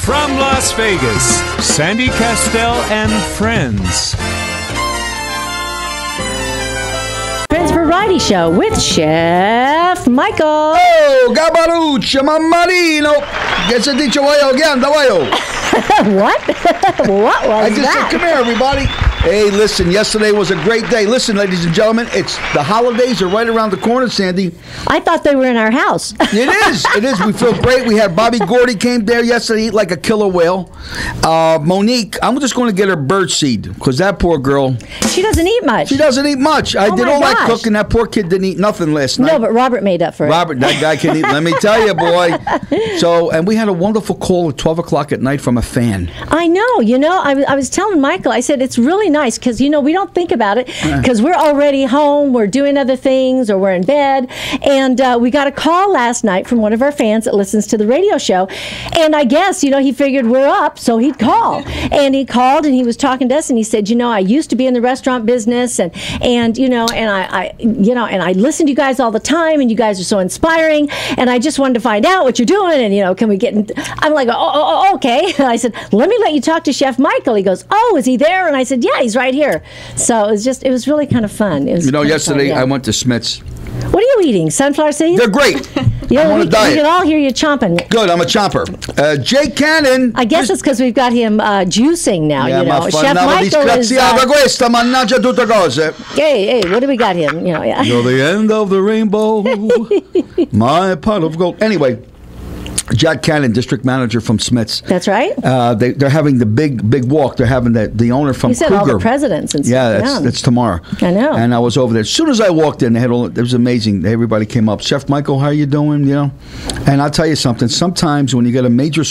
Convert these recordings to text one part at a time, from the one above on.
From Las Vegas, Sandy Kastel and Friends. Friends Variety Show with Chef Michael. Oh, Gabaruccia, Mammarino. Che si dice voglio, che anda voglio. What? What was I just that? said, come here, everybody. Hey, listen, yesterday was a great day. Listen, ladies and gentlemen, it's the holidays are right around the corner, Sandy. I thought they were in our house. It is. It is. We feel great. We had Bobby Gordy came there yesterday, eat like a killer whale. Monique, I'm just going to get her bird seed because that poor girl. She doesn't eat much. She doesn't eat much. I did my all that gosh. cooking. That poor kid didn't eat nothing last night. No, but Robert made up for it. Robert, that guy can eat. Let me tell you, boy. So, and we had a wonderful call at 12 o'clock at night from a fan. I know. I was telling Michael, I said, it's really nice because, we don't think about it because we're already home, we're doing other things, or we're in bed. And we got a call last night from one of our fans that listens to the radio show. And I guess, he figured we're up, so he'd call. And he called and he was talking to us and he said, I used to be in the restaurant business and I listen to you guys all the time and you guys are so inspiring. And I just wanted to find out what you're doing. And, can we get in? I'm like, oh, okay. And I said, let me let you talk to Chef Michael. He goes, oh, is he there? And I said, yeah, he's right here. So it was really kind of fun. It was yesterday fun, yeah. I went to Smith's. What are you eating? Sunflower seeds? They're great. Yeah, I'm on a we diet. can all hear you chomping. Good, I'm a chomper. Jay Cannon. I guess it's because we've got him juicing now, ma Chef Michael is... disgraziata questa, mannaggia tutte cose. Hey, what do we got him? Yeah. You're the end of the rainbow, my pot of gold. Anyway, Jack Cannon, district manager from Smith's. That's right. They're having the big walk. They're having the owner from You said Cougar. all the presidents and stuff. Yeah, that's tomorrow. I know. And I was over there. As soon as I walked in, it was amazing. Everybody came up. Chef Michael, how you doing? And I'll tell you something. Sometimes when you get a major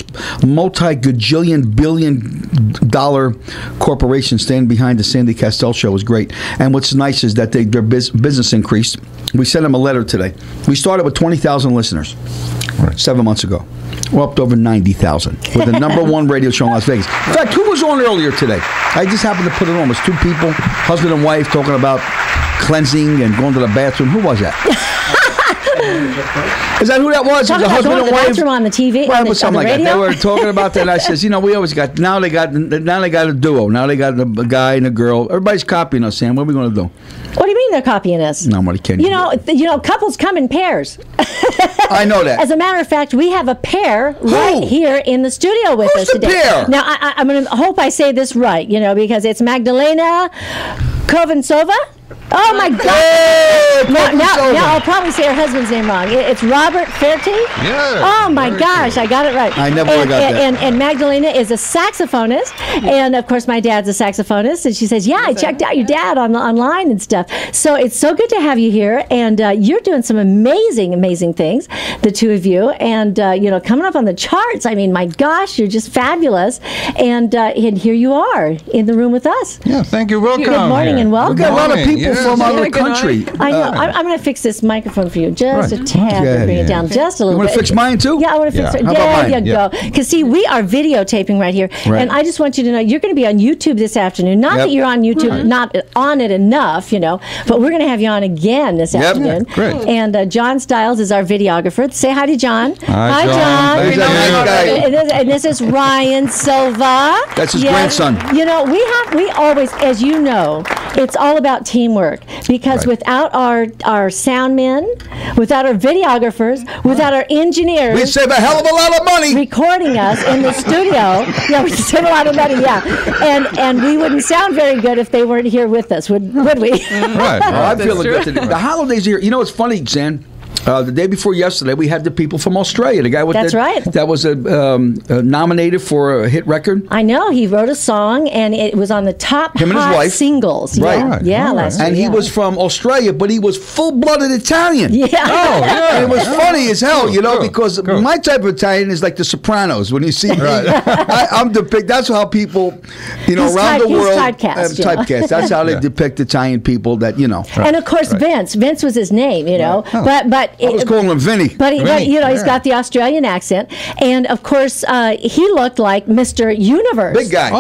multi-gajillion billion-dollar corporation standing behind the Sandy Kastel show is great. And what's nice is that their business increased. We sent them a letter today. We started with 20,000 listeners 7 months ago. We're up to over 90,000. We're the number one radio show in Las Vegas. In fact, who was on earlier today? I just happened to put it on. It was two people, husband and wife, talking about cleansing and going to the bathroom. Who was that? Is that who that was? Talking It was a about husband going to and the wife. bathroom on the TV, Well, on it was the something like that. radio? They were talking about that. And I says, we always got now they got a duo. Now they got a guy and a girl. Everybody's copying us, Sam. What are we going to do? What do you mean they're copying us? Nobody can. Couples come in pairs. I know that. As a matter of fact, we have a pair right here in the studio with us Who's the today. pair? Now, I'm going to hope I say this right, because it's Magdalena Kovansova. Oh, my God. Hey, Now I'll probably say her husband's name wrong. It's Robert Ferti. Yeah. Oh, my gosh. I got it right. I never got that. And Magdalena is a saxophonist. And, of course, my dad's a saxophonist. And she says, I checked out your dad online and stuff. So it's so good to have you here. And you're doing some amazing, amazing things, the two of you. And, coming up on the charts. I mean, my gosh, you're just fabulous. And here you are in the room with us. Yeah, thank you. Welcome. Good morning and welcome. We got a lot of people from out of the Good night. country. I know. I'm going to fix this microphone for you just a tad Yeah, to bring it down just a You little want bit. to fix mine too? Yeah, I want to fix Yeah. it. How about There mine? you go. Because, see, we are videotaping right here. Right. And I just want you to know you're going to be on YouTube this afternoon. Not that you're on YouTube, not on it enough, but we're going to have you on again this afternoon. Yeah, great. And John Stiles is our videographer. Say hi to John. Hi, John. He's a nice guy. And this is Ryan Silva. That's his grandson. We always, as you know, it's all about teamwork because without our sound men, without our videographers, without our engineers, We'd save a hell of a lot of money. recording us in the studio, we'd save a lot of money, and we wouldn't sound very good if they weren't here with us, would we? Right. I'm feeling good today. The holidays are here. You know what's funny, Zen? The day before yesterday, we had the people from Australia. The guy with That's right. That was nominated for a hit record. I know. He wrote a song, and it was on the top Him and his hot wife. singles. Right. Yeah, Right. yeah, All right. last year. And he yeah. was from Australia, but he was full-blooded Italian. Yeah. Oh, yeah. And it was funny as hell, Cool. because Cool. my type of Italian is like the Sopranos. When you see me, I'm depict. That's how people, around the world, typecast, typecast. That's how they depict Italian people. That And of course, Vince was his name, but I was calling him Vinny. But he's got the Australian accent, and of course, he looked like Mr. Universe. Big guy.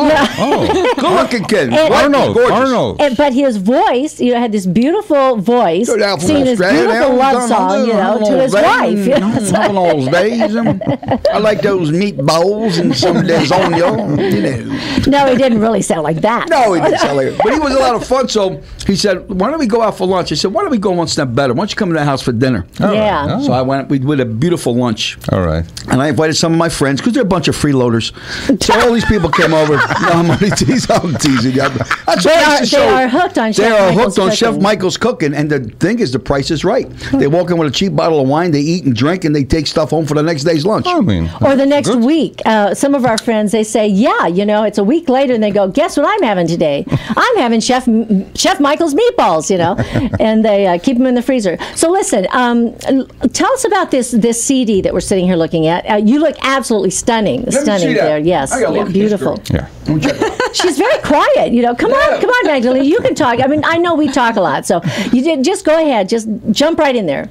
Good-looking kid. Arnold. But his voice, had this beautiful voice, singing this beautiful love song, to his wife. I like those meatballs and some lasagna. No, he didn't really sound like that. No, he didn't sound like it. But he was a lot of fun. So he said, "Why don't we go out for lunch?" I said, "Why don't we go one step better? Why don't you come to the house for dinner?" Yeah. So I went. We did a beautiful lunch. All right. And I invited some of my friends because they're a bunch of freeloaders. So all these people came over. No, I'm only teasing. I'm teasing. They are hooked on Chef Michael's They are hooked on Chef cooking. Michael's cooking. And the thing is, the price is right. They walk in with a cheap bottle of wine, they eat and drink, and they take stuff home for the next day's lunch. I mean, Or the next week. Some of our friends, they say, it's a week later, and they go, guess what I'm having today? I'm having Chef Michael's meatballs, and they keep them in the freezer. So listen, tell us about this CD that we're sitting here looking at. You look absolutely stunning. Let me Stunning see that. there. Yes. I gotta look at this beautiful. girl. yeah. She's very quiet. Come on, Magdalene. You can talk. I mean, I know we talk a lot, so just go ahead. Just jump right in there.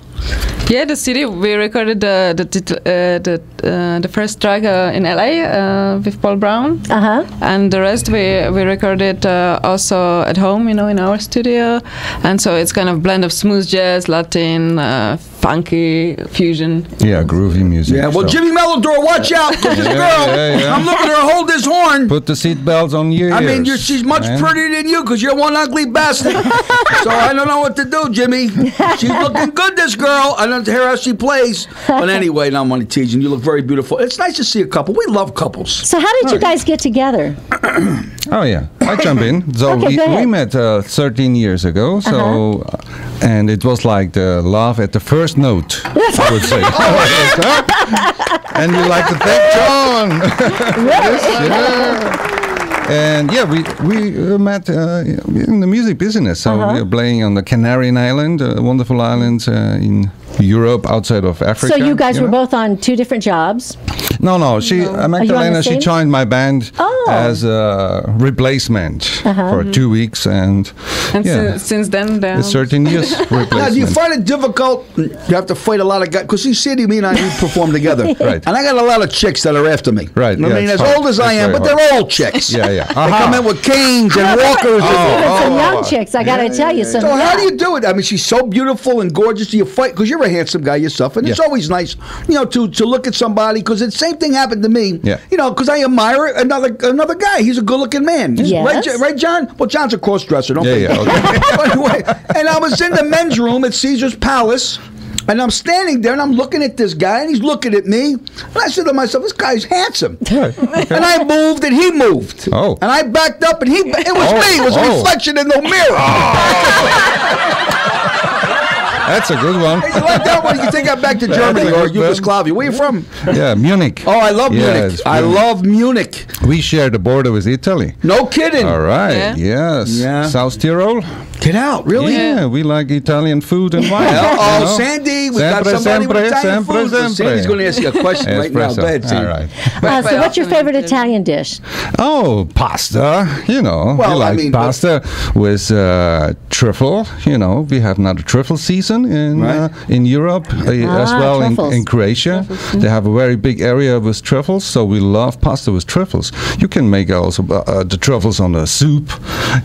Yeah, the CD, we recorded the first track in LA with Paul Brown. And the rest we recorded also at home, in our studio. And so it's kind of blend of smooth jazz, Latin, funky, fusion. Yeah, groovy music. Yeah, well, so. Jimmy Melodor, watch out, because this girl, I'm looking at her hold this horn. Put the seatbelts on your ears. I mean, she's much prettier than you because you're one ugly bastard. So I don't know what to do, Jimmy. She's looking good, this girl. I don't hear how she plays. But anyway, now I'm only teasing. You look very beautiful. It's nice to see a couple. We love couples. So how did you guys get together? Oh, yeah. I jump in. So Okay, go ahead. we met 13 years ago. So, and it was like the love at the first note, I would say. And we like to thank John. Yes, And yeah, we met in the music business. So we were playing on the Canary Island, a wonderful island in Europe, outside of Africa. So you guys were both on two different jobs? No. Magdalena, she same? joined my band as a replacement for 2 weeks, and Since then, it's 13 years replacement. Now, do you find it difficult? You have to fight a lot of guys because you see, me and I we perform together, Right. And I got a lot of chicks that are after me. Right, I yeah, mean, it's as hard. old as I It's am, very but they're old chicks. Yeah. They come in with canes and walkers. Some young chicks, I got to tell you. So how do you do it? I mean, she's so beautiful and gorgeous. Do you fight? Because you're a handsome guy yourself, and it's always nice, to look at somebody. Because the same thing happened to me. Yeah. Because I admire another guy. He's a good-looking man. Yes. Right, John? Well, John's a cross-dresser. Don't forget. Yeah, okay. Anyway, and I was in the men's room at Caesar's Palace. And I'm standing there and I'm looking at this guy and he's looking at me. And I said to myself, this guy's handsome. And I moved and he moved. Oh. And I backed up and it was me. It was a reflection in the mirror. That's a good one. Hey, you like that one? You take that back to Germany or Yugoslavia. Where are you from? Yeah, Munich. Oh, I love Munich. Yes, I love Munich. We share the border with Italy. No kidding. All right. Yeah. Yes. Yeah. South Tyrol. Get out, really? Yeah, we like Italian food and wine. Sandy, we got somebody with Italian food. Sandy's going to ask you a question right now. Go ahead, Sandy. All right. So what's your favorite Italian dish? Oh, pasta. Well, we like I mean, pasta with truffle. We have now the truffle season in Europe as well in Croatia. They have a very big area with truffles, so we love pasta with truffles. You can make also the truffles on the soup.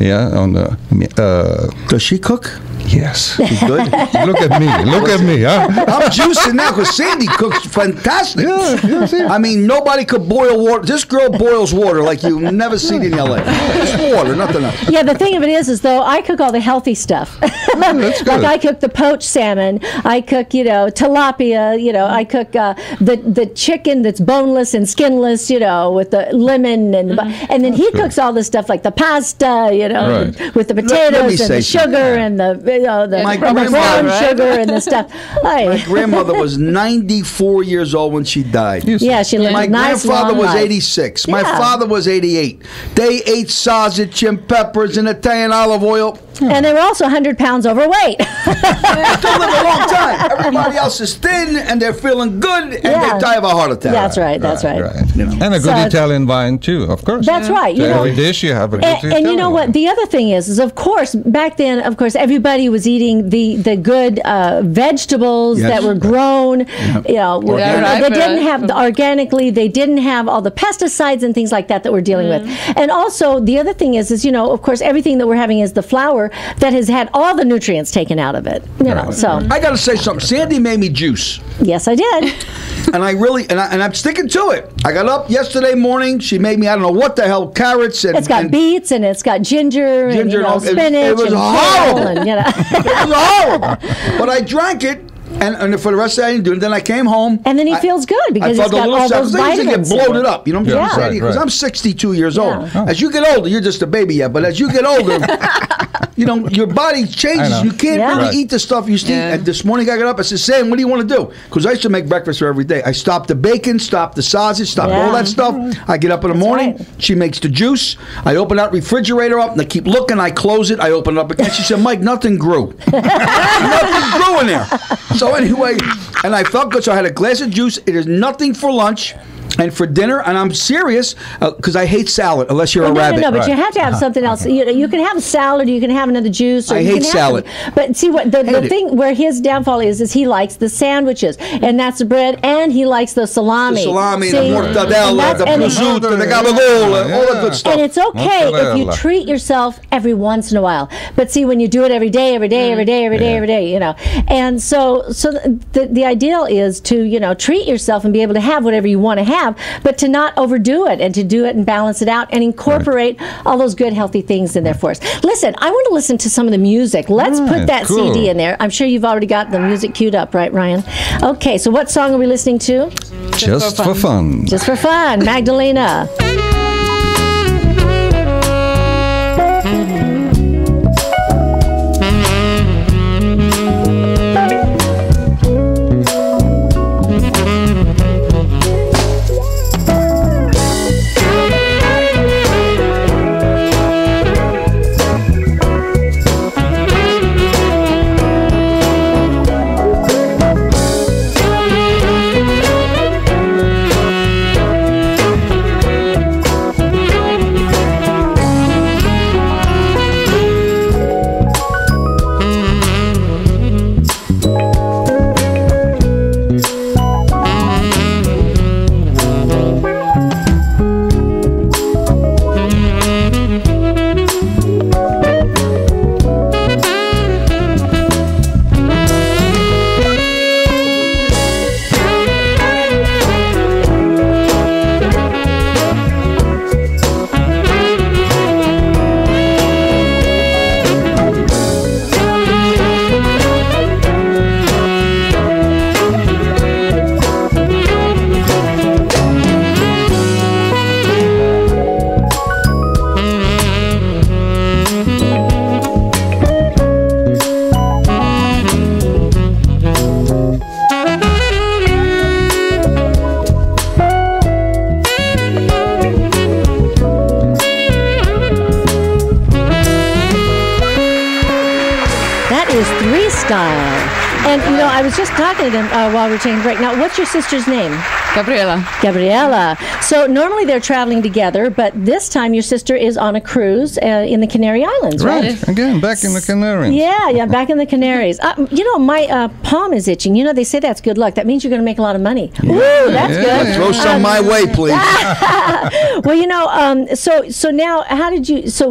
On the. Does she cook? Yes. Good. Look at me. Look at me. Huh? I'm juicing now because Sandy cooks fantastic. Yeah. I mean, nobody could boil water. This girl boils water like you've never seen in LA. Just water, nothing else. Yeah, the thing of it is though, I cook all the healthy stuff. That's good. Like I cook the poached salmon. I cook, tilapia. I cook the chicken that's boneless and skinless. With the lemon and then he cooks all the stuff like the pasta. Right. With the Let me potatoes and say the sugar and the My brown grandmother- sugar and the stuff. My grandmother was 94 years old when she died. Yeah, she lived My a nice grandfather long was life. 86. My Yeah. father was 88. They ate sausage and peppers and Italian olive oil. And they were also 100 pounds overweight. They still live a long time. Everybody else is thin, and they're feeling good, and they die of a heart attack. That's right. That's right. You know. And a good Italian wine too, of course. That's right. So every dish you have a good Italian and you know what? wine. The other thing is of course, back then, of course, everybody was eating the good vegetables that were grown. You know, they didn't have organically. They didn't have all the pesticides and things like that we're dealing with. And also, the other thing is you know, of course, everything that we're having is the flour that has had all the nutrients taken out of it. You know, so I got to say something. Sandy made me juice. Yes, I did. And I really, and I'm sticking to it. I got up yesterday morning. She made me, I don't know what the hell, carrots and... It's got beets and it's got ginger and, you know, spinach it was and horrible. And, you know. It was horrible. But I drank it. And for the rest of the day, I didn't do it. Then I came home. And then he feels good because he's got all those vitamins. I get bloated up. You know what I'm saying? Because I'm 62 years old. As you get older, you're just a baby yet. But as you get older, you know, your body changes. You can't really eat the stuff you used to eat. And this morning I got up. I said, Sam, what do you want to do? Because I used to make breakfast for every day. I stopped the bacon, stopped the sausage, stopped all that stuff. I get up in the morning. She makes the juice. I open that refrigerator up, and I keep looking. I close it. I open it up again. She said, Mike, nothing grew. Nothing grew in there. So anyway, and I felt good, so I had a glass of juice. It is nothing for lunch and for dinner, and I'm serious because I hate salad unless you're a rabbit. No, but you have to have something else. You can have a salad, or you can have another juice. Or I hate salad. But see what the thing where his downfall is he likes the sandwiches, and that's the bread, and he likes the salami. The salami, the mortadella, the prosciutto, the gabagola, all the good stuff. And it's okay if you treat yourself every once in a while. But see, when you do it every day, you know. And so the ideal is to, you know, treat yourself and be able to have whatever you want to have, but to not overdo it and to do it and balance it out and incorporate all those good, healthy things in there for us. Listen, I want to listen to some of the music. Let's put that CD in there. I'm sure you've already got the music queued up, right, Ryan? Okay, so what song are we listening to? Just for fun. Just for fun. Magdalena. And, you know, I was just talking to them while we were taking a break. Now, what's your sister's name? Gabriela. Gabriela. So normally they're traveling together, but this time your sister is on a cruise in the Canary Islands, right? Right. Again, back in the Canaries. Yeah, back in the Canaries. You know, my palm is itching. You know, they say that's good luck. That means you're going to make a lot of money. Yeah. Ooh, that's good. Yeah. Throw some my way, please. Well, you know, so now, how did you? So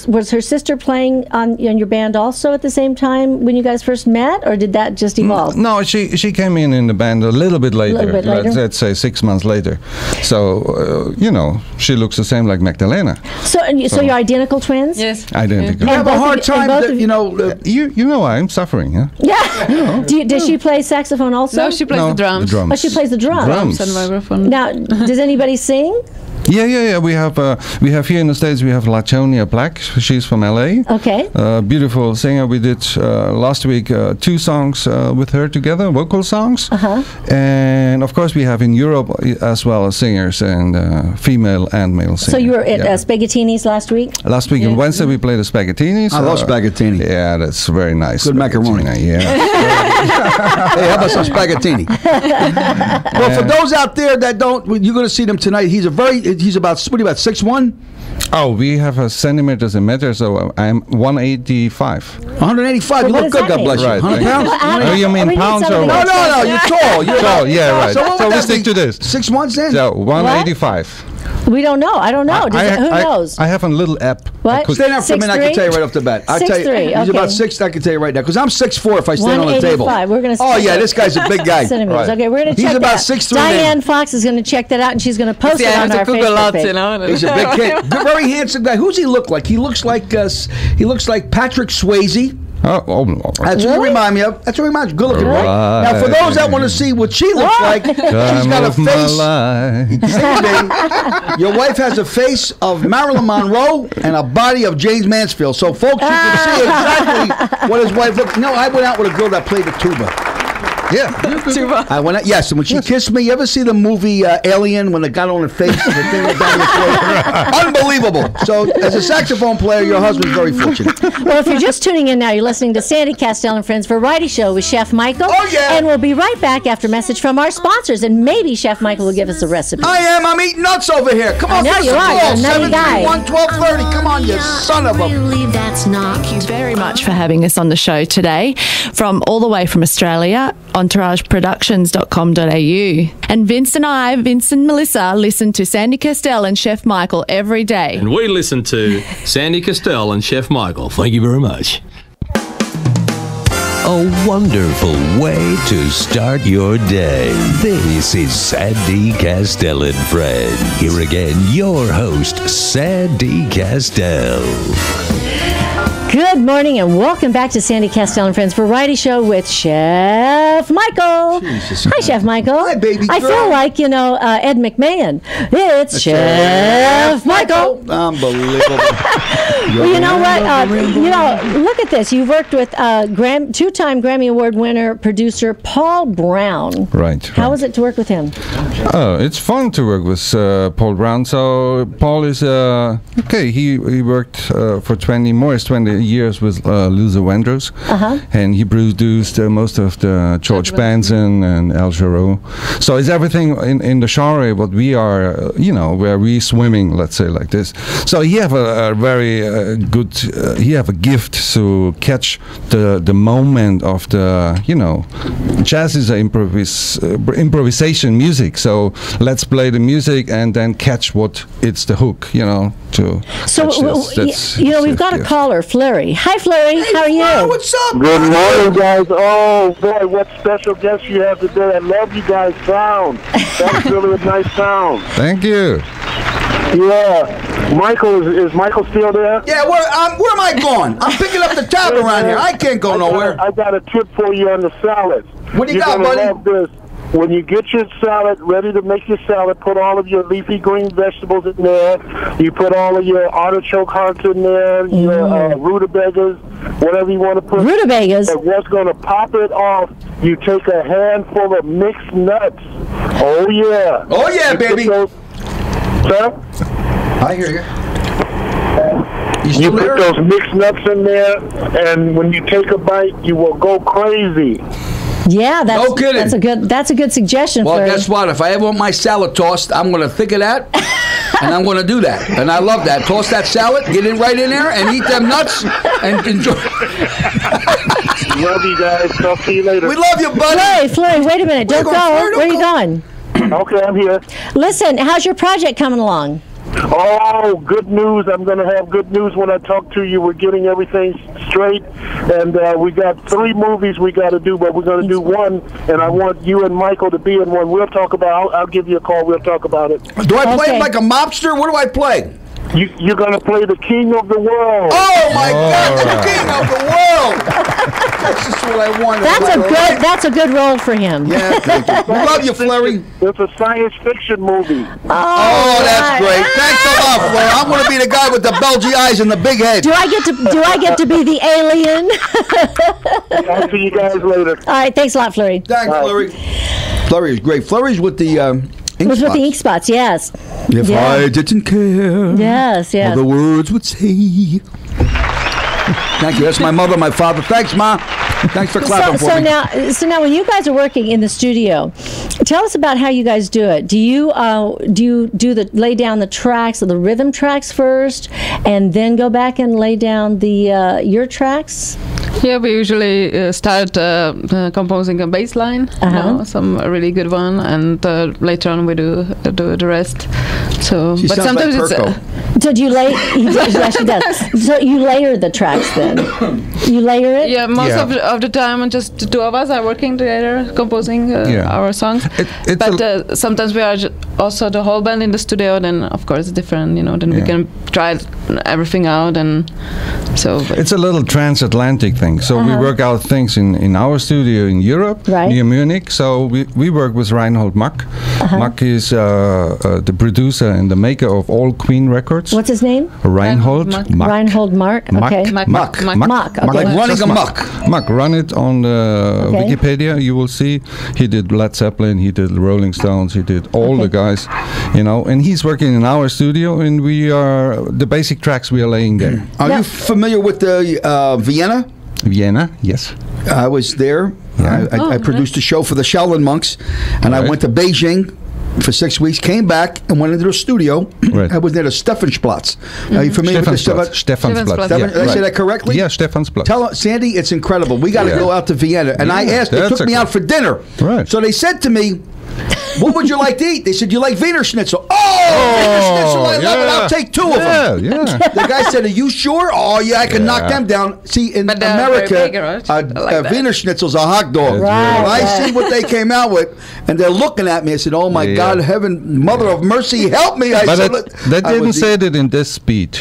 was her sister playing on your band also at the same time when you guys first met, or did that just evolve? No, she came in the band a little bit later. Let's say 6 months later. So you know, she looks the same like Magdalena. So you're identical twins? Yes. Identical. You have a hard time, you know. You know I'm suffering, huh? Yeah. You know. Does she play saxophone also? No, she plays the drums. The drums. Oh, she plays the drums. And vibraphone. Now, does anybody sing? Yeah. We have here in the States. We have Latonia Black. She's from LA. Okay. Beautiful singer. We did last week 2 songs with her together, vocal songs. And of course, we have in Europe as well singers and female and male singers. So you were at Spaghettini's last week? Last week on Wednesday we played the Spaghettini's. I love spaghettini. Yeah, that's very nice. Good macaroni. Yeah. Hey, how about some spaghettini? Well, for those out there that don't, you're going to see them tonight. He's about 6'1"? Oh, we have centimeters and meters, so I'm 185. 185. So you look good, God bless you. Right, 100 pounds? Oh, you mean pounds or what? No, you're tall. You're tall, yeah, right. So we stick to this. 6'1", then? So 185. We don't know. I don't know. Who knows? I have a little app. What? Stand up for a minute. I can tell you right off the bat. I'll tell you. 6'3", He's about 6. I can tell you right now because I'm 6'4" if I stand on the table. 185. We're going to. Oh yeah, this guy's a big guy. Right. Okay, we're going to check He's about that. 6'3". Diane Fox is going to check that out, and she's going to post it on our Facebook page. You know? He's a big kid. Very handsome guy. Who's he look like? He looks like Patrick Swayze. Oh, that's what he remind me of. That's what he reminds me. Good looking, right? Now, for those that want to see what she looks like, she's got a face. Your wife has a face of Marilyn Monroe and a body of James Mansfield. So, folks, you can see exactly what his wife looks. No, I went out with a girl that played the tuba. Yeah, I went out. Yes, and when she kissed me, you ever see the movie Alien when the guy on her face and the thing went down the throat? Unbelievable. So, as a saxophone player, your husband's very fortunate. Well, if you're just tuning in now, you're listening to Sandy Kastel and Friends Variety Show with Chef Michael. Oh yeah. And we'll be right back after a message from our sponsors, and maybe Chef Michael will give us a recipe. I am. I'm eating nuts over here. Come on, I know you are. You're a nutty guy. 731-1230. Come on, you son of a. Thank you very much for having us on the show today, from all the way from Australia. EntourageProductions.com.au. And Vince and Melissa, listen to Sandy Kastel and Chef Michael every day. And we listen to Sandy Kastel and Chef Michael. Thank you very much. A wonderful way to start your day. This is Sandy Kastel and Friends. Here again, your host, Sandy Kastel. Good morning and welcome back to Sandy Kastel and Friends Variety Show with Chef Michael. Hi, Chef Michael. Hi, baby girl. I feel like, Ed McMahon. It's Chef Michael. Unbelievable. Well, you know what? Look at this. You've worked with two-time Grammy Award winner producer Paul Brown. Right. How was it to work with him? Oh, it's fun to work with Paul Brown. So Paul is he worked for 20 years with Luther Vandross, and he produced most of the George Benson and Al Jarreau. So it's everything in the genre what we are, where we swimming, let's say like this. So he have a very good, he have a gift to catch the moment of the, jazz is an improvisation music. So let's play the music and then catch what it's the hook, to. So we've got a caller, Flurry. Hi, Flurry. How are you? What's up? Good morning, guys. Oh, boy, what special guest you have today. I love you guys' sound. That's really a nice sound. Thank you. Yeah. Michael, is Michael still there? Yeah, where am I going? I'm picking up the tab around here. I can't go nowhere. I got a tip for you on the salad. What do you got, buddy? Love this. When you get your salad, ready to make your salad, put all of your leafy green vegetables in there. You put all of your artichoke hearts in there, your rutabagas, whatever you want to put. Rutabagas? But what's going to pop it off, you take a handful of mixed nuts. Oh, yeah. Oh, yeah, baby. Sir? I hear you. You put those mixed nuts in there, and when you take a bite, you will go crazy. Yeah, no kidding. That's a good suggestion. Well, guess what? If I ever want my salad tossed, I'm going to think of that, and I'm going to do that. And I love that. Toss that salad, get it right in there, and eat them nuts, and enjoy. Love you guys. Talk to you later. We love you, buddy. Flurry, wait a minute. Don't go. Where are you going? Okay, I'm here. Listen, how's your project coming along? Oh, good news. I'm going to have good news when I talk to you. We're getting everything straight, and we got 3 movies we got to do, but we're going to do one, and I want you and Michael to be in one. We'll talk about I'll give you a call. We'll talk about it. Do I play like a mobster? What do I play? You're going to play the King of the World. Oh my God, the King of the World! That's just what I wanted. That's a good role for him. Yeah, thank you. We love you, Flurry. It's a science fiction movie. Oh, that's great. Thanks a lot, Flurry. I'm going to be the guy with the bulgy eyes and the big head. Do I get to be the alien? I'll see you guys later. All right, thanks a lot, Flurry. Thanks, Flurry. Flurry is great. Flurry's with the ink Was spots. with the ink spots, yes. If I didn't care, yes, all the words would say. Thank you. That's my mother, my father. Thanks, Ma. Thanks for clapping for me. So now, when you guys are working in the studio, tell us about how you guys do it. Do you lay down the tracks or the rhythm tracks first, and then go back and lay down the your tracks? Yeah, we usually start composing a bass line, some really good one, and later on we do the rest. So, She but sounds sometimes like Kirko. So do you lay? Yeah, she does. So you layer the tracks then? You layer it? Yeah, most of the time, just the two of us are working together, composing our songs. But sometimes we are also the whole band in the studio. Then of course it's different, Then we can try everything out, and so. It's a little transatlantic thing. So we work out things in our studio in Europe, near Munich. So we work with Reinhold Mack. Mack is the producer and the maker of all Queen records. What's his name? Reinhold Mack. Reinhold Mark. Okay. Mack. Mack. Okay. Like running a muck. Mack, run it on Wikipedia. You will see he did Led Zeppelin, he did Rolling Stones, he did all the guys, and he's working in our studio, and we are the basic tracks we are laying there. Are you familiar with the Vienna? Vienna, yes. I was there. Yeah. I produced a show for the Shaolin monks, and I went to Beijing for 6 weeks, came back and went into the studio. I was near the Stephansplatz. Are you familiar with the Stephansplatz? Did I say that correctly? Yeah, Stephansplatz. Tell Sandy, it's incredible. We got to go out to Vienna. And I asked, they took me out for dinner. Right. So they said to me, what would you like to eat? They said, you like Wiener Schnitzel. Wiener Schnitzel, I love it. I'll take 2 of them. Yeah. The guy said, are you sure? Oh, yeah, I can knock them down. See, in America, Wiener Schnitzel's a hot dog. Right. When I see what they came out with, and they're looking at me, I said, oh, my God, heaven, Mother of Mercy, help me. They didn't say it in this speed.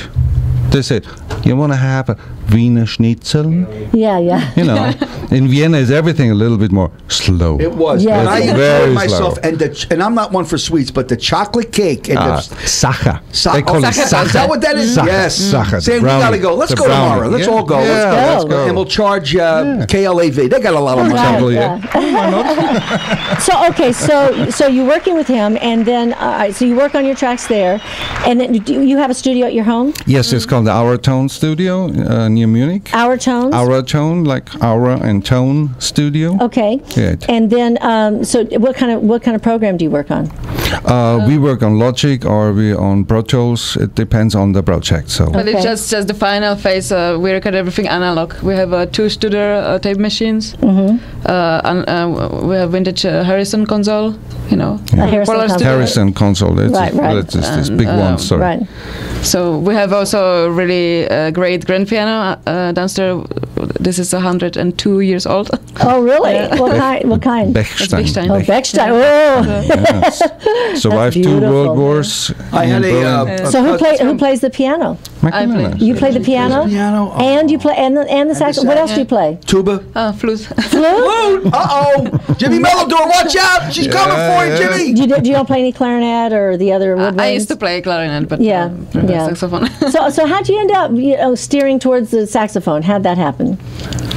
They said, you want to have a Wiener Schnitzel? Yeah. In Vienna is everything a little bit more slow. It was. Yeah. And I Very enjoyed myself. slow. And I'm not one for sweets, but the chocolate cake. And Sacher. They call it Sacher. Is that what that is? Sacher. Yes. Sacher. Sam, we got to go. Let's go tomorrow. Let's all go. Let's go. And we'll charge KLAV. They got a lot of money. So you're working with him, and then so you work on your tracks there, and then do you have a studio at your home? Yes, it's called the Aura Tone Studio near Munich. Our Tones? Aura Tone, like Aura and Tone Studio. Okay. Yeah. And then, so what kind of program do you work on? We work on Logic or we on Pro Tools. It depends on the project. So. But it's just the final phase. We record everything analog. We have 2 studio tape machines. And we have vintage Harrison console. Harrison console. It's this big one. Sorry. Right. So we have also a really great grand piano downstairs. This is 102 years old. Oh, really? Yeah. What kind? Bechstein. Oh, Bechstein. Oh. Yes. Survived 2 world wars. I had So who plays the piano? I play. You play the piano? And you play and the saxophone. What else do you play? Tuba. Flute. Flute. Jimmy Mellor, watch out! She's coming for you, Jimmy. Do you don't play any clarinet or the other woodwinds? I used to play clarinet, but saxophone. So how'd you end up steering towards the saxophone? How'd that happen?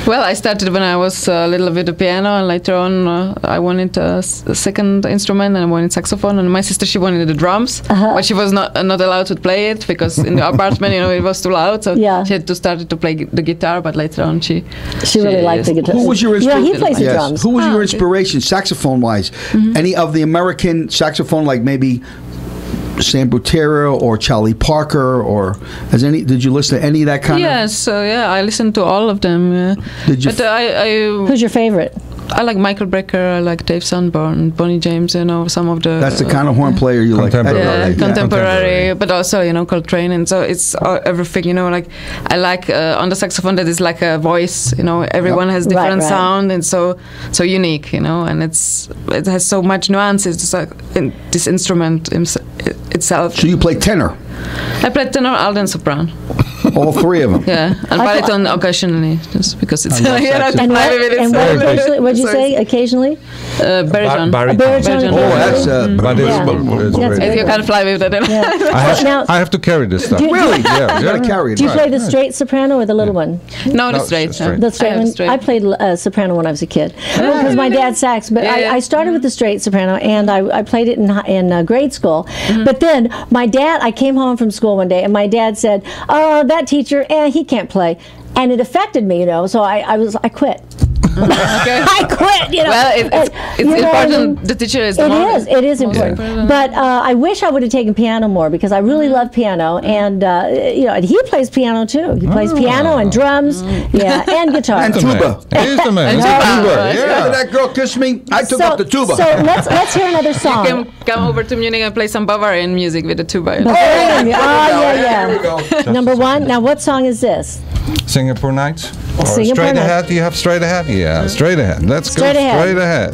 Well, I started when I was a little bit of piano, and later on I wanted a second instrument, and I wanted saxophone. And my sister, she wanted the drums, but she was not allowed to play it because in the apartment, it was too loud. So she had to start to play the guitar. But later on, she really liked the guitar. Who was your inspiration? Yeah, he plays the drums. Who was your inspiration, saxophone-wise? Any of the American saxophone, like maybe Sam Butera or Charlie Parker, or did you listen to any of that kind of? Yes, I listened to all of them. Did you? Who's your favorite? I like Michael Brecker, I like Dave Sanborn, Bonnie James, some of the... That's the kind of horn player you like. Contemporary, but also, Coltrane, and so it's everything, like, I like on the saxophone that is like a voice, everyone has different sound, and so unique, and it has so much nuances, it's like this instrument itself. So you play tenor? I played tenor, alt, and soprano. All three of them. Yeah, and baritone occasionally, just because it's. And what did you say? Occasionally. Baritone. Baritone. Oh, that's if you can't fly with it. I have to carry this stuff. Really? Yeah, you got to carry it. Do you play the straight soprano or the little one? No, the straight. The straight one. I played soprano when I was a kid because my dad sax. But I started with the straight soprano, and I played it in grade school. But then I came home from school one day, and my dad said, "Oh, that teacher, he can't play," and it affected me, so I quit. I quit. Well, it's important. The teacher is. It is important. But I wish I would have taken piano more because I really love piano, and and he plays piano too. He plays piano and drums, and guitar and tuba. He's the man. Yeah, that girl kissed me. I took up the tuba. So let's hear another song. You can come over to Munich and play some Bavarian music with the tuba. Yeah. There we go. Number one. Now, what song is this? Singapore Nights? Or Singapore Straight Nights. Ahead? Do you have Straight Ahead? Yeah, Straight Ahead. Let's go Straight ahead. Straight Ahead.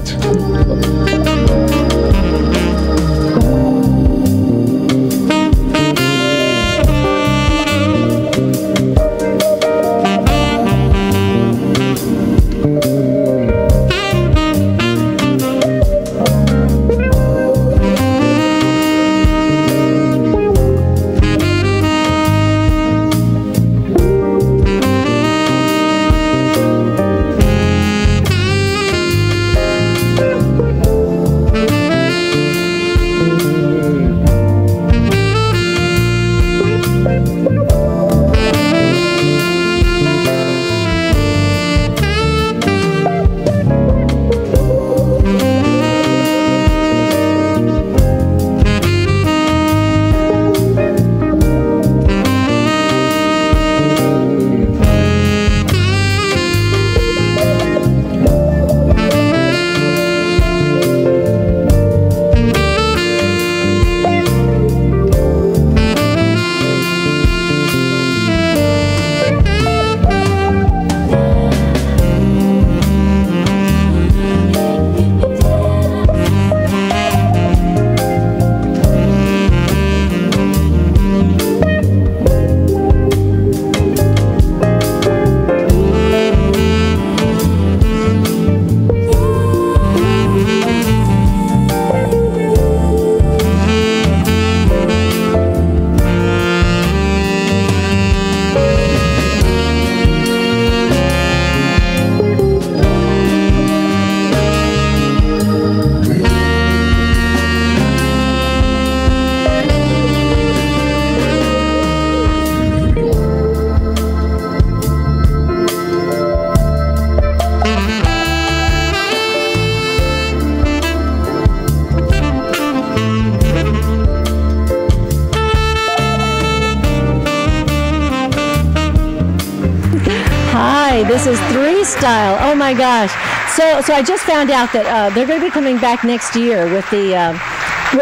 This is Three Style. Oh my gosh! So I just found out that they're going to be coming back next year with the.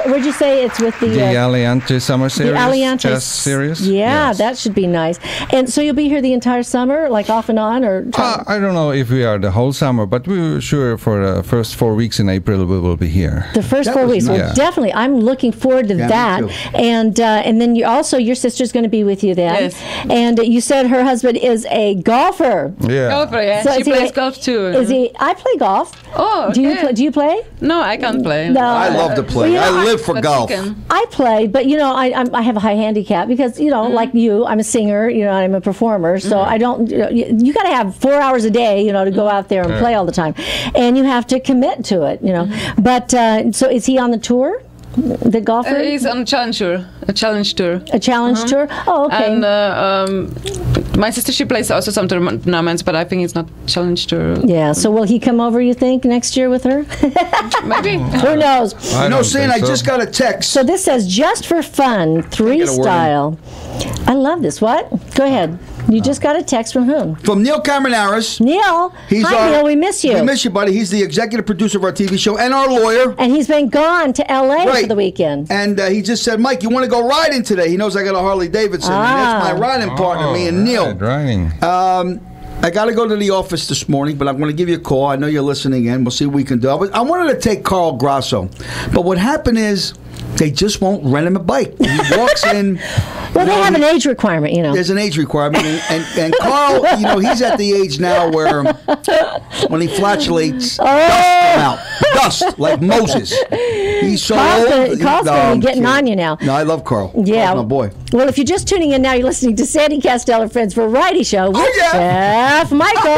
Where'd you say it's with the Aliante Summer Series? The Aliante Jazz Series? Yeah, yes. That should be nice. And so you'll be here the entire summer, like off and on, or? I don't know if we are the whole summer, but we're sure for the first 4 weeks in April we will be here. The first 4 weeks, nice. Well, definitely. I'm looking forward to that. And then your sister's going to be with you then. Yes. And you said her husband is a golfer. Yeah. Golfer, yeah. So she plays golf too. Is he? I play golf. Oh, okay. Do you play? No, I can't play. No. I love to play. Well, I live for golf. I play, but I have a high handicap because like you, I'm a singer. I'm a performer, so I don't. You got to have 4 hours a day, to go out there and play all the time, and you have to commit to it, But so is he on the tour? The golfer? He's on a challenge tour. A challenge tour. A challenge tour? Oh, okay. And my sister, she plays also some tournaments, but I think it's not challenge tour. Yeah, so will he come over, you think, next year with her? Maybe. Who knows? I just got a text. So this says, just for fun, Three Style. I love this. What? Go ahead. You just got a text from whom? From Neil Camernaris. Neil. Hi, Neil. We miss you. We miss you, buddy. He's the executive producer of our TV show and our lawyer. And he's been gone to L.A. for the weekend. And he just said, Mike, you want to go riding today? He knows I got a Harley Davidson. And that's my riding partner, me and Neil. Riding. I got to go to the office this morning, but I'm going to give you a call. I know you're listening in. We'll see what we can do. I wanted to take Carl Grasso. But what happened is, they just won't rent him a bike. He walks in. Well, they have an age requirement, There's an age requirement, and Carl, he's at the age now where when he flatulates, dust like Moses. He's so old. Carl's going to be getting on you now. No, I love Carl. Yeah, Carl's my boy. Well, if you're just tuning in now, you're listening to Sandy Kastel and Friends Variety Show with Chef Michael.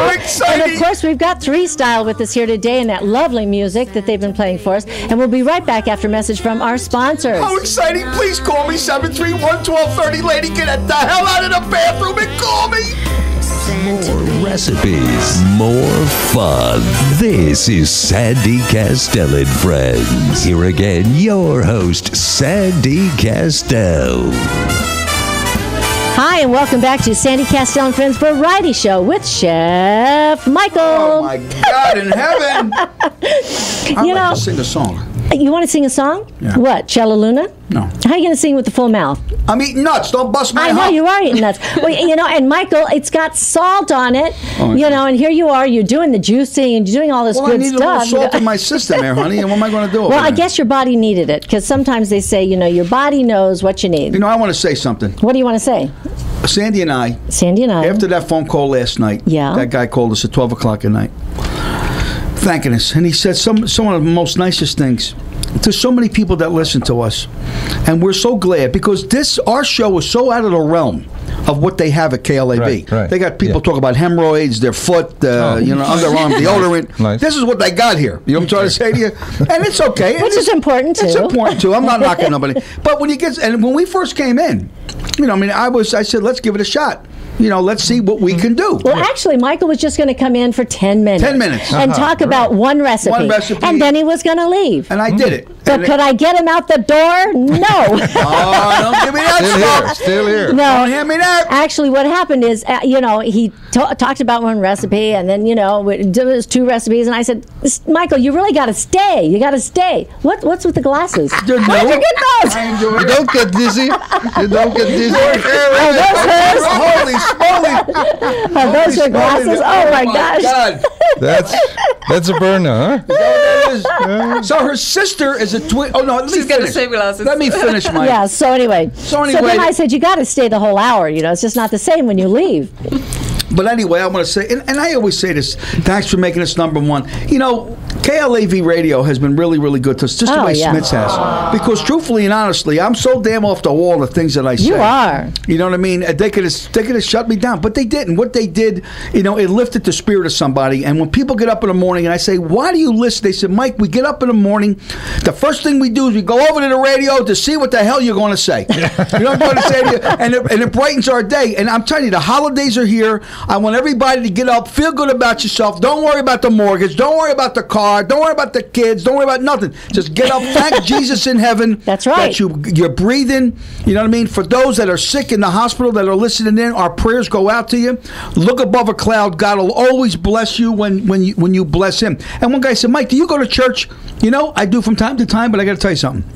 And of course, we've got Three Style with us here today, and that lovely music that they've been playing for us. And we'll be right back after a message from our sponsors. How exciting! Please call me 731-1230. Lady, get the hell out of the bathroom and call me. More recipes, more fun. This is Sandy Kastel and Friends. Here again, your host, Sandy Kastel. Hi, and welcome back to Sandy Kastel and Friends Variety Show with Chef Michael. Oh, my God, in heaven. I'd like to sing a song. You want to sing a song? Yeah. What, Cella Luna? No. How are you going to sing with the full mouth? I'm eating nuts. Don't bust my I know, you are eating nuts. Well, and Michael, it's got salt on it, and here you are, you're doing the juicing and you're doing all this good stuff. Well, I need a little salt in my system there, honey, and what am I going to do? Well, I guess your body needed it, because sometimes they say, your body knows what you need. I want to say something. What do you want to say? Sandy and I, after that phone call last night, that guy called us at 12 o'clock at night, thanking us, and he said some of the most nicest things. There's so many people that listen to us, and we're so glad because our show is so out of the realm of what they have at KLAV. Right. They got people talk about hemorrhoids, their foot, underarm deodorant. Nice. This is what they got here. You know what I'm trying to say to you? And it's okay. Which is important too. It's important too. I'm not knocking nobody. But when we first came in, I said, let's give it a shot. Let's see what we can do. Well, actually, Michael was just going to come in for 10 minutes. 10 minutes. And talk about one recipe. And then he was going to leave. And I did it. So could I get him out the door? No. Oh, don't give me that stuff. Still here. No. Don't hand me that. Actually, what happened is, he talked about one recipe, and then, there was 2 recipes, and I said, Michael, you really got to stay. You got to stay. What's with the glasses? How'd you get those? You don't get dizzy. Are those hers? Holy smoly. Are those your glasses? Oh, my gosh. God. That's a burner, huh? Is that what that is? So her sister is a twin. Oh, no, let me She's got the finish. same glasses. Let me finish my... Yeah, so anyway. So then I said, you got to stay the whole hour. It's just not the same when you leave. But anyway, I want to say, and I always say this, thanks for making us number one. KLAV Radio has been really, really good to us, just the way Smith's has. Because truthfully and honestly, I'm so damn off the wall the things that I say. You are. You know what I mean? They could have shut me down, but they didn't. What they did, it lifted the spirit of somebody. And when people get up in the morning and I say, why do you listen? They said, Mike, we get up in the morning, the first thing we do is we go over to the radio to see what the hell you're going to say. You know what I'm going to say to you? And it brightens our day. And I'm telling you, the holidays are here. I want everybody to get up, feel good about yourself. Don't worry about the mortgage. Don't worry about the car. Don't worry about the kids. Don't worry about nothing. Just get up, thank Jesus in heaven. That's right. That you're breathing. You know what I mean? For those that are sick in the hospital that are listening in, our prayers go out to you. Look above a cloud. God will always bless you when you bless Him. And one guy said, Mike, do you go to church? I do from time to time, but I got to tell you something.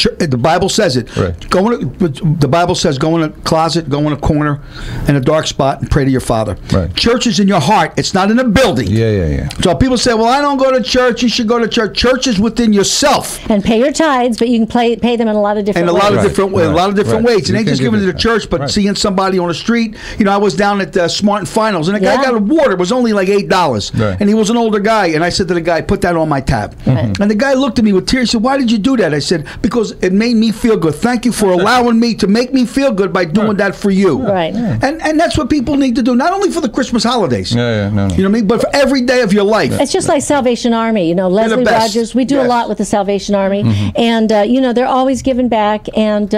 The Bible says it. Right. The Bible says go in a closet, go in a corner, in a dark spot, and pray to your Father. Right. Church is in your heart. It's not in a building. Yeah. So people say, well, I don't go to church. You should go to church. Church is within yourself. And pay your tithes, but you can pay them in a lot of different ways. A lot of different ways. And ain't just giving to the church, but seeing somebody on the street. I was down at Smart and Finals, and a guy got a water. It was only like $8. Right. And he was an older guy. And I said to the guy, put that on my tab. Mm-hmm. And the guy looked at me with tears. He said, why did you do that? I said, because it made me feel good. Thank you for allowing me to make me feel good by doing that for you. Right. And that's what people need to do, not only for the Christmas holidays. No. You know what I mean? But for every day of your life. It's just like Salvation Army. Leslie Rogers, we do a lot with the Salvation Army. Mm-hmm. And, they're always giving back and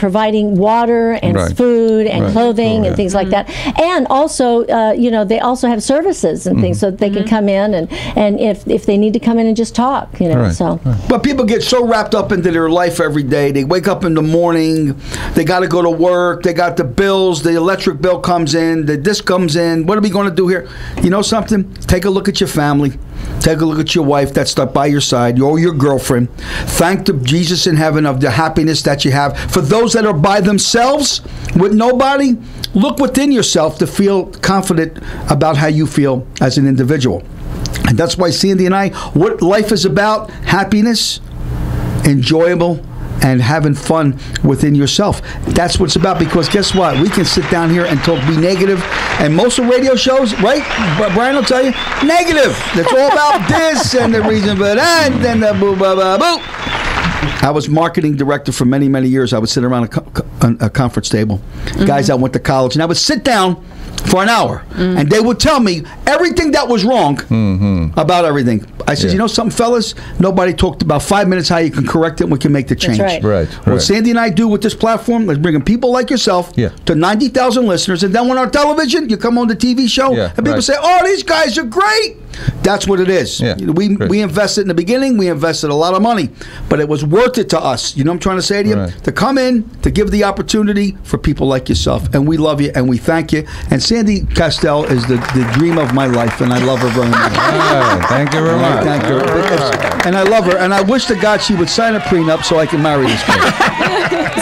providing water and food and clothing and things like that. And also, they also have services and things so that they can come in and if they need to come in and just talk, so. But people get so wrapped up into their life every day. They wake up in the morning, they got to go to work, they got the bills, the electric bill comes in, this comes in. What are we going to do here? You know something? Take a look at your family. Take a look at your wife that's stuck by your side, or your girlfriend. Thank the Jesus in heaven of the happiness that you have. For those that are by themselves with nobody, look within yourself to feel confident about how you feel as an individual. And that's why Sandy and I, what life is about, happiness, enjoyable, and having fun within yourself. That's what it's about, because guess what? We can sit down here and be negative, and most of radio shows, right? Brian will tell you, negative. It's all about this and the reason for that, and then the boo, boo, boo, boo. I was marketing director for many, many years. I would sit around a conference table, guys that went to college, and I would sit down for an hour, and they would tell me everything that was wrong about everything. I said, you know something, fellas? Nobody talked about 5 minutes how you can correct it and we can make the change. That's Right. What Sandy and I do with this platform is bringing people like yourself to 90,000 listeners, and then when on television, you come on the TV show, and people say, oh, these guys are great. That's what it is. Yeah. We invested in the beginning. We invested a lot of money, but it was worth it to us. You know what I'm trying to say to you? Right. To come in, to give the opportunity for people like yourself. And we love you, and we thank you. And Sandy Kastel is the dream of my life, and I love her very much. Thank you very much. Thank you. And I love her, and I wish to God she would sign a prenup so I can marry this girl.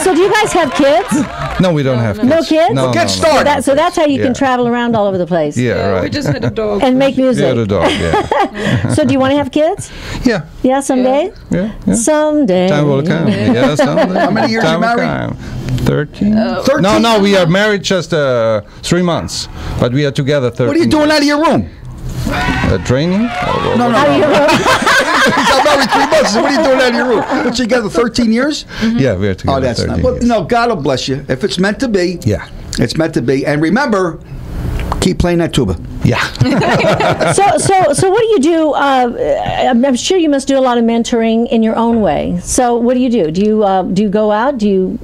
So do you guys have kids? No, we don't have kids. No kids? No, Get started. So that's how you can travel around all over the place. Yeah, right. We just had a dog. And make music. Yeah, the dog, yeah. So do you want to have kids? Yeah. Yeah, someday? Yeah. Someday. Time will come. Yeah, someday. How many years Time you will married? come. 13? 13? No, we are married just 3 months, but we are together 13. What are you doing out of your room? Training? No. Out of your room. I'm married 3 months. So what are you doing out of your room? Been together 13 years? Yeah, we are together. Oh, that's 13 not. Well, years. no, God will bless you. If it's meant to be, it's meant to be. And remember, keep playing that tuba. Yeah. So what do you do? I'm sure you must do a lot of mentoring in your own way. So what do you do? Do you go out? Do you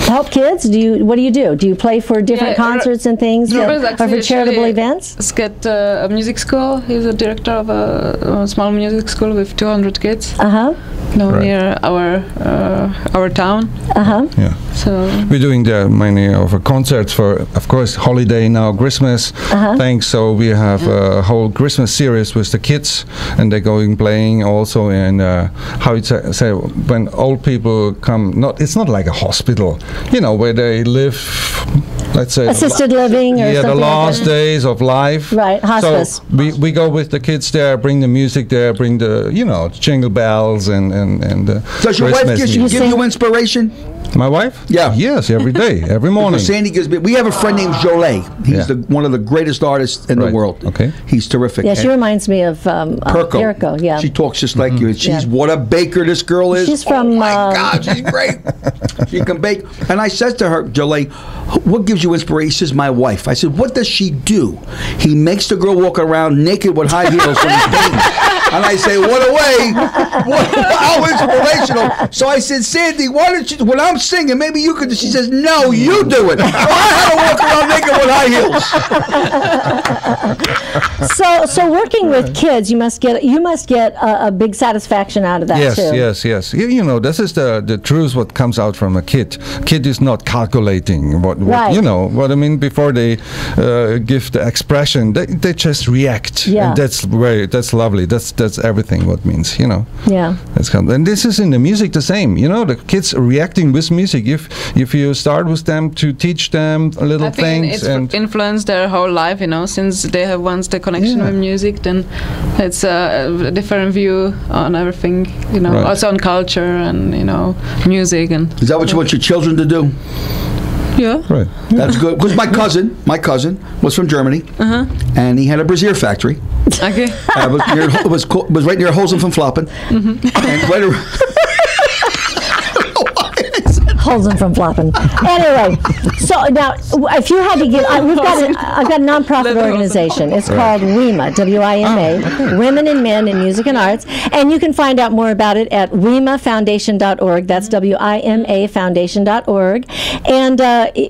help kids? What do you do? Do you play for different concerts and things, or for charitable events? Got a music school. He's a director of a small music school with 200 kids. Near our town. Yeah. So we're doing many of our concerts for, of course, holiday now, Christmas. Thanks. So we have a whole Christmas series with the kids, and they're going playing also in how it's say when old people come. It's not like a hospital, where they live. Let's say assisted living, or something the last like that. days of life. Right, hospice. So we go with the kids there, bring the music there, bring the jingle bells and Does your wife give you inspiration? My wife? Yeah. Yes, every day, every morning. Sandy gives me. We have a friend named Jolie. He's one of the greatest artists in the world. Okay. He's terrific. Yeah, she reminds me of Perko. Yeah. She talks just like you. She's what a baker this girl is. She's from. Oh my God, she's great. She can bake. And I said to her, Jolie, what gives you inspiration? She says, my wife. I said, what does she do? He makes the girl walk around naked with high heels when he's painting. And I say, what a way. How inspirational. So I said, Sandy, why don't you, when I'm singing, maybe you could. She says, no, you do it. So I had to walk around naked with high heels. So working with kids, you must get a big satisfaction out of that too. Yes. This is the truth. What comes out from a kid. Kid is not calculating what what I mean. Before they give the expression, they just react. Yeah. And that's lovely. That's everything. What means Yeah. And this is in the music the same. The kids reacting with music. If you start with them to teach them little things, it's influenced their whole life. Since they have once the connection with music, then it's a different view on everything. Also on culture and music and. Is that what you want your children to do? Yeah. Right. That's good. Because my cousin was from Germany, and he had a brassiere factory. Okay. It was right near Holzen von Floppen. And right around Holzen from Floppen. Anyway, so now if you had to give, I've got a nonprofit organization. It's called WIMA, WIMA, Women and Men in Music and Arts, and you can find out more about it at wimafoundation.org. That's WIMA foundation.org, and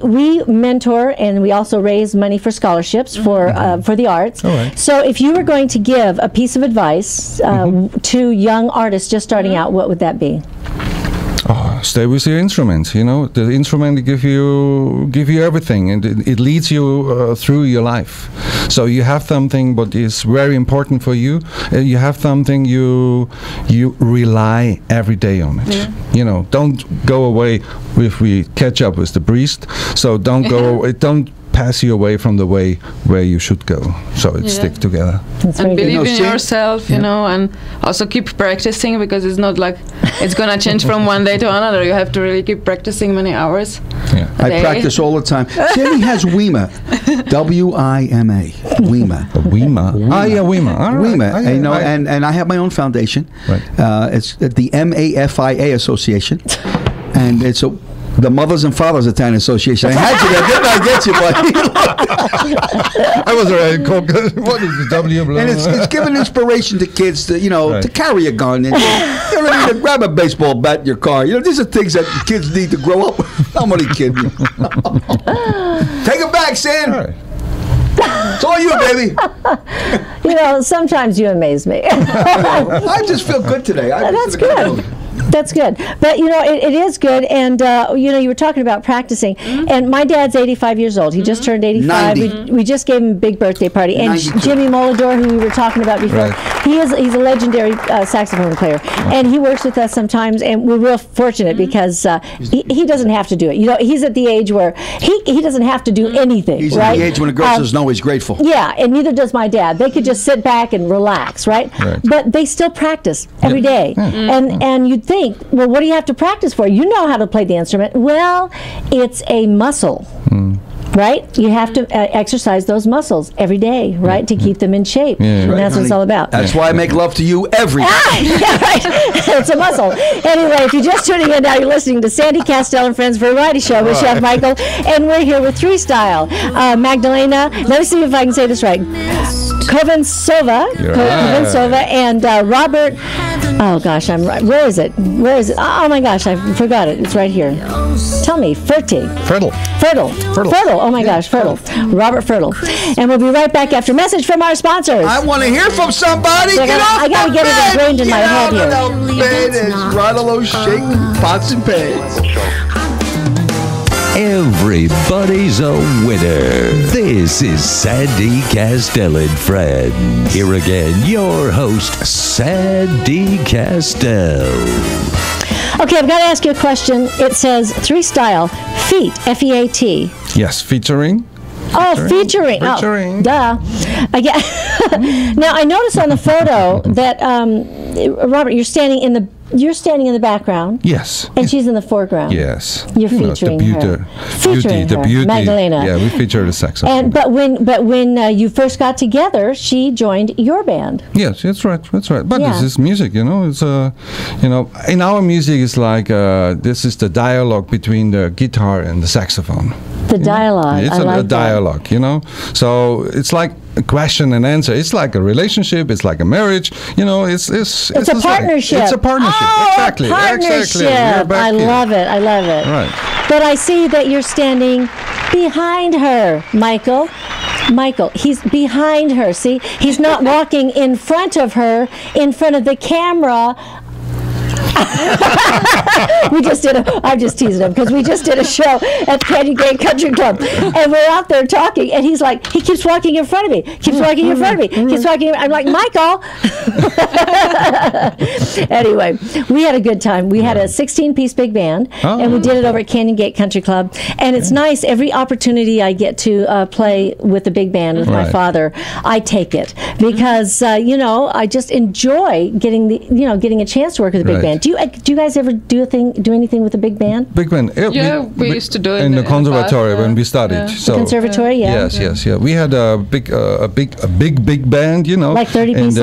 we mentor and we also raise money for scholarships for the arts. Right. So if you were going to give a piece of advice to young artists just starting out, what would that be? Stay with your instruments. The instrument give you everything, and it leads you through your life. So you have something what is very important for you. You have something you rely every day on it. Don't go away if we catch up with the priest. So don't go. Don't pass you away from the way where you should go. So it stick together. And believe in yourself, you know, and also keep practicing, because it's not like it's gonna change from one day to another. You have to really keep practicing many hours. Yeah. I practice all the time. Sandy has WIMA, W-I-M-A, WIMA. WIMA. Ah, yeah, WIMA. All right. WIMA. You know, and I have my own foundation. Right. It's the MAFIA Association, and it's the Mothers and Fathers Italian Association. I had you there, didn't I get you, buddy? I was already called. What is the W? And it's giving inspiration to kids to, you know, to carry a gun and you know, to grab a baseball bat in your car. You know, these are things that kids need to grow up with. I'm only kidding you. Take it back, Sam. All right. It's all you, baby. You know, sometimes you amaze me. I just feel good today. That's good. That's good. But, you know, it is good. And, you know, you were talking about practicing. And my dad's 85 years old. He just turned 85. We just gave him a big birthday party. And Jimmy Molidor, who we were talking about before, he's a legendary saxophone player. And he works with us sometimes. And we're real fortunate because he doesn't have to do it. You know, he's at the age where he doesn't have to do anything. He's right? at the age when a girl says no, he's grateful. Yeah, and neither does my dad. They could just sit back and relax, right? But they still practice every day. And you'd think, well, what do you have to practice for? You know how to play the instrument. Well, it's a muscle, right? You have to exercise those muscles every day, right, to keep them in shape. And that's what it's all about. That's why I make love to you every day. Yeah, right. It's a muscle. Anyway, if you're just tuning in now, you're listening to Sandy Kastel and Friends Variety Show with Chef Michael, and we're here with Three Style. Magdalena, let me see if I can say this right. Kovensova, and Robert. Oh gosh, I'm right. Where is it? Oh my gosh, I forgot it. It's right here. Tell me, Fertile. Oh my gosh, Fertile. Robert Fertile. And we'll be right back after a message from our sponsors. I want to hear from somebody. I gotta get it ingrained in my head here. It's right along shaking pots and pans. Everybody's a winner. This is Sandy Kastel and Friends. Here again, your host, Sandy Kastel. Okay, I've got to ask you a question. It says Three Style, Feet, F-E-A-T. Yes, featuring. Featuring. Oh, duh. Now, I noticed on the photo that, Robert, you're standing in the background. Yes. And she's in the foreground. Yes. You're featuring her. The beauty. Magdalena. Yeah, we feature the saxophone. But when you first got together, she joined your band. Yes, that's right. But this is music, you know. It's you know, in our music, it's like this is the dialogue between the guitar and the saxophone. The dialogue. It's a dialogue, you know. So it's like a question and answer. It's like a relationship. It's like a marriage. You know, it's a partnership. It's a partnership. Oh, exactly. Partnership. I love it. Right. But I see that you're standing behind her, Michael. He's behind her. See, he's not walking in front of her, in front of the camera. I'm just teasing him because we just did a show at Canyon Gate Country Club, and we're out there talking, and he's like, he keeps walking in front of me, I'm like, Michael. Anyway, we had a good time. We had a 16-piece big band, and we did it over at Canyon Gate Country Club, and it's nice. Every opportunity I get to play with the big band with my father, I take it because you know, I just enjoy getting a chance to work with a big band. Do you guys ever do anything with a big band? Big band. Yeah, we used to do it in the conservatory when we studied. Yeah. So, the conservatory, Yes. We had a big band, you know. Like 30 pieces?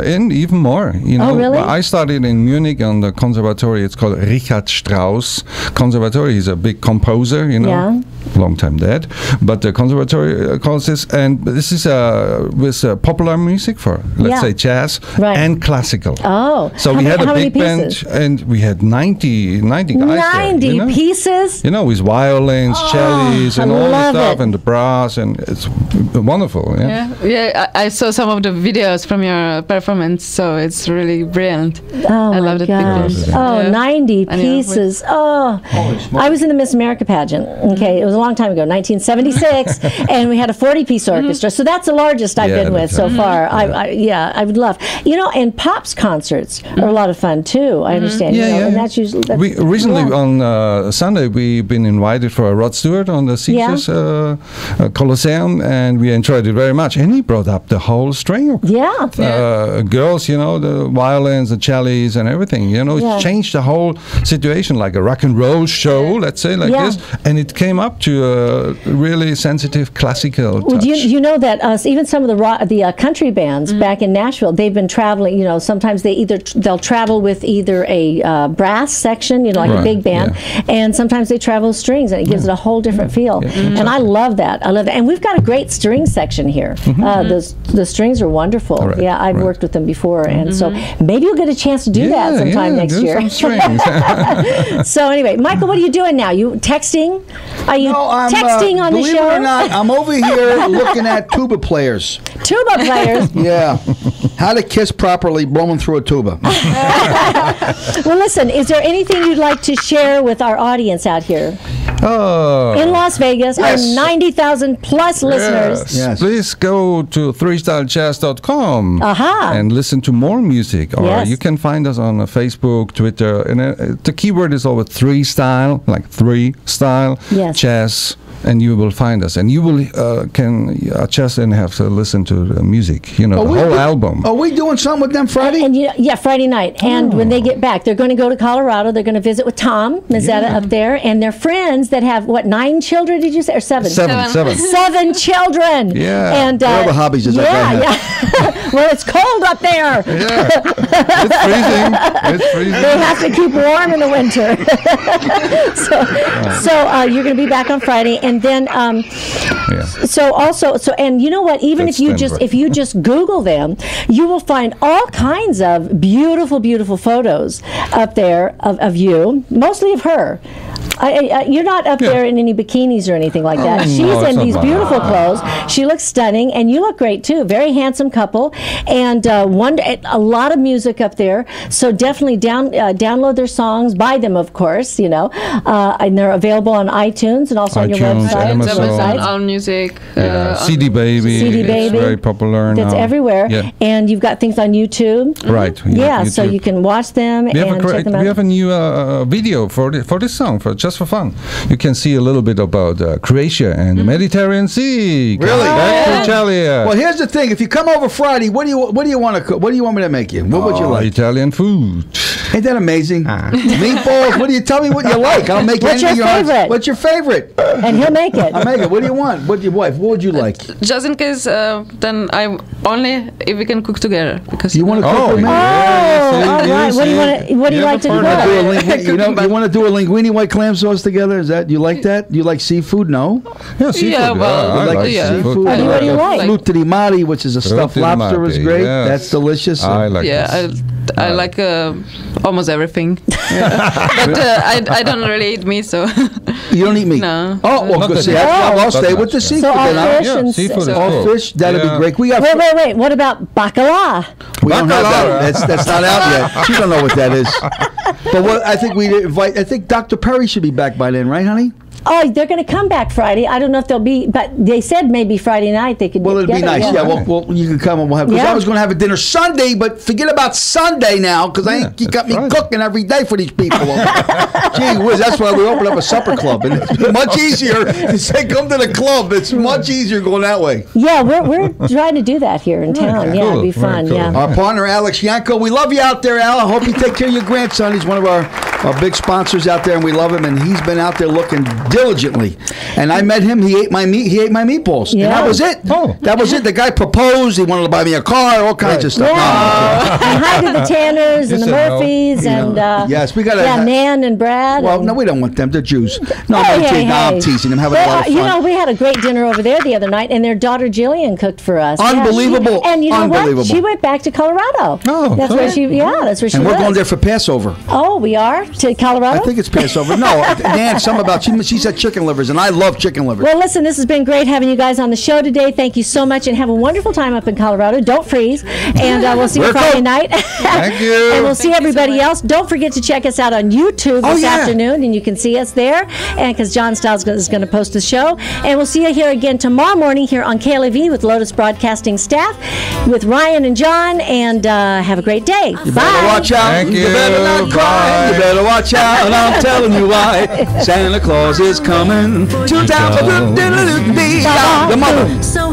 And even more. You know. Oh, really? I studied in Munich on the conservatory. It's called Richard Strauss Conservatory. He's a big composer, you know. Yeah. Long time dead. But the conservatory calls this, and this is with popular music for, let's say, jazz and classical. Oh. So we had a big band, and we had 90 guys 90 there, you know? pieces? You know, with violins, cellos, and all the stuff, and the brass, and it's wonderful. Yeah, I saw some of the videos from your performance, so it's really brilliant. Oh, I loved it. 90 pieces. Oh, I was in the Miss America pageant. Okay, it was was a long time ago, 1976, and we had a 40-piece orchestra. So that's the largest I've been with so far. I would love. And Pop's concerts are a lot of fun too. I understand. And that's usually recently on Sunday we've been invited for a Rod Stewart on the Caesars Colosseum, and we enjoyed it very much. And he brought up the whole string of girls, the violins, the cellos, and everything. It changed the whole situation, like a rock and roll show, let's say, like this, and it came up to a really sensitive classical touch. You know that even some of the country bands back in Nashville, they've been traveling. Sometimes they'll travel with either a brass section, like a big band, and sometimes they travel with strings, and it gives it a whole different feel. And I love that. And we've got a great string section here. The strings are wonderful. I've worked with them before, and so maybe you'll get a chance to do that sometime next year. So anyway, Michael, what are you doing now? You texting? Are you texting on the show? Believe it or not, I'm over here looking at tuba players. Tuba players? Yeah. How to kiss properly blowing through a tuba. Well, listen, is there anything you'd like to share with our audience out here? In Las Vegas, our 90,000 plus listeners. Yes. Please go to 3stylejazz.com and listen to more music. Or you can find us on Facebook, Twitter. And the keyword is always 3style, like 3style, jazz. And you will find us, and you will can adjust and have to listen to the music. The whole album. Are we doing something with them Friday? And Friday night. And when they get back, they're going to go to Colorado. They're going to visit with Tom Mazzetta up there, and their friends that have 9 children? Did you say, or 7? 7 children. Yeah. And what other hobbies does that guy have? Well, it's cold up there. Yeah. It's freezing. It's freezing. They have to keep warm in the winter. So you're going to be back on Friday. And then, and you know what? Even if you just Google them, you will find all kinds of beautiful, beautiful photos up there of you, mostly of her. You're not up there in any bikinis or anything like that. She's in these beautiful clothes. She looks stunning, and you look great too. Very handsome couple, and a lot of music up there. So definitely download their songs, buy them, of course. And they're available on iTunes and also on your website. Amazon, All Music, CD Baby. It's very popular now. It's everywhere, and you've got things on YouTube. Right. YouTube. So you can watch them and check them out. We have a new video for this song just for fun. You can see a little bit about Croatia and the Mediterranean Sea. Really? Well, here's the thing. If you come over Friday, what do you want to cook? What do you want me to make you? What would you like? Italian food. Ain't that amazing? Meatballs. What do you tell me what you like? I'll make anything. What's your favorite? And he'll make it. I'll make it. What do you want? What would you like? Just in case, then I only if we can cook together, because you want to cook with me. All right. What do you like to do? You want to do a linguine white clam sauce together? Is that you like that? You like seafood? No. Yeah, seafood. Yeah, well, I like seafood. What do you like? Flute di mare, which is a stuffed lobster, is great. Yes. That's delicious. I like. Yeah, I like almost everything. But I don't really eat meat, so. You don't eat meat? No. Oh, well, good. I'll stay with the seafood. So all fish and seafood. All fish. That'd be great. We got. Wait. What about bacala? We don't have that. That's not out yet. She don't know what that is. But I think we invite. I think Dr. Perry should be back by then, right, honey? Oh, they're going to come back Friday. I don't know if they'll be, but they said maybe Friday night they could. Well, it'd be nice. Yeah. Well, you can come and we'll have. Because I was going to have a dinner Sunday, but forget about Sunday now because you got me cooking every day for these people. Gee whiz, that's why we opened up a supper club, and it's much easier to say come to the club. It's much easier going that way. Yeah, we're trying to do that here in town. Yeah, it'd be fun. Cool. Yeah. Our partner Alex Yanko, we love you out there, Al. I hope you take care of your grandson. He's one of our big sponsors out there, and we love him. And he's been out there looking diligently. And I met him. He ate my meat. He ate my meatballs. Yeah. And that was it. That was it. The guy proposed. He wanted to buy me a car. All kinds of stuff. Yeah. And hi to the Tanners and the Murphys and yes, we got Nan and Brad. Well, no, we don't want them. They're Jews. No, hey. I'm teasing them. Having a lot of fun. We had a great dinner over there the other night, and their daughter Jillian cooked for us. Unbelievable. And you know what? She went back to Colorado. Oh, that's where she. Yeah, that's where she. And we're going there for Passover. Oh, we are to Colorado. I think it's Passover. No, Nan. She said chicken livers, and I love chicken livers. Well, listen, this has been great having you guys on the show today. Thank you so much, and have a wonderful time up in Colorado. Don't freeze, and we'll see you Friday night. Thank you. And we'll see everybody else. Don't forget to check us out on YouTube this afternoon, and you can see us there, and because John Stiles is going to post the show. And we'll see you here again tomorrow morning here on KLAV with Lotus Broadcasting staff, with Ryan and John, and have a great day. You Bye. better watch out. Thank you. You better not cry. You better watch out, and I'm telling you why. Santa Claus is coming to town. Your mother. So